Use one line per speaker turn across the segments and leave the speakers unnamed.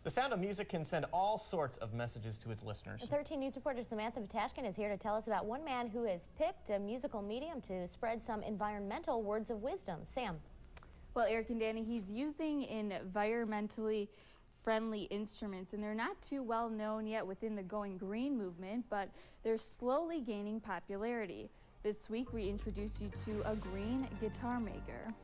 The sound of music can send all sorts of messages to its listeners.
13 News reporter Samantha Patashkin is here to tell us about one man who has picked a musical medium to spread some environmental words of wisdom. Sam.
Well, Eric and Danny, he's using environmentally friendly instruments, and they're not too well known yet within the Going Green movement, but they're slowly gaining popularity. This week, we introduced you to a green guitar maker.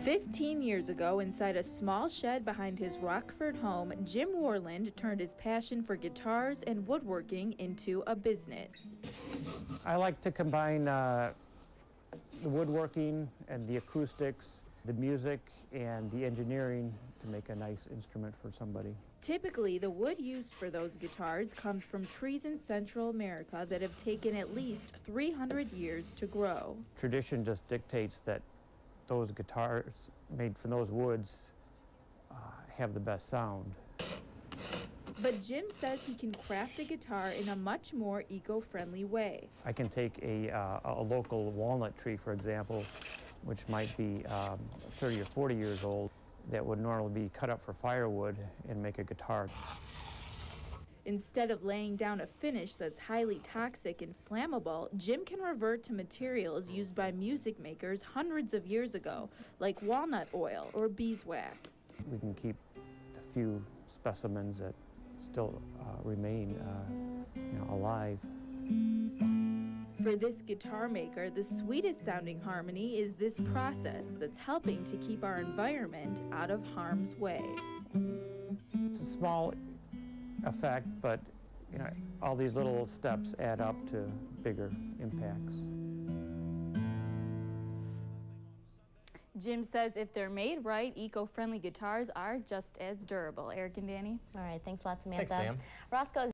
"15 years ago, inside a small shed behind his Rockford home, Jim Worland turned his passion for guitars and woodworking into a business.
I like to combine the woodworking and the acoustics, the music and the engineering to make a nice instrument for somebody.
Typically, the wood used for those guitars comes from trees in Central America that have taken at least 300 years to grow.
Tradition just dictates that those guitars made from those woods have the best sound.
But Jim says he can craft a guitar in a much more eco-friendly way.
I can take a local walnut tree, for example, which might be 30 or 40 years old, that would normally be cut up for firewood, and make a guitar.
Instead of laying down a finish that's highly toxic and flammable, Jim can revert to materials used by music makers hundreds of years ago, like walnut oil or beeswax.
We can keep the few specimens that still remain alive.
For this guitar maker, the sweetest sounding harmony is this process that's helping to keep our environment out of harm's way.
It's a small effect, but all these little steps add up to bigger impacts.
Jim says if they're made right, eco-friendly guitars are just as durable. Eric and Danny?
All right, thanks a lot, Samantha.
Thanks, Sam.
Roscoe's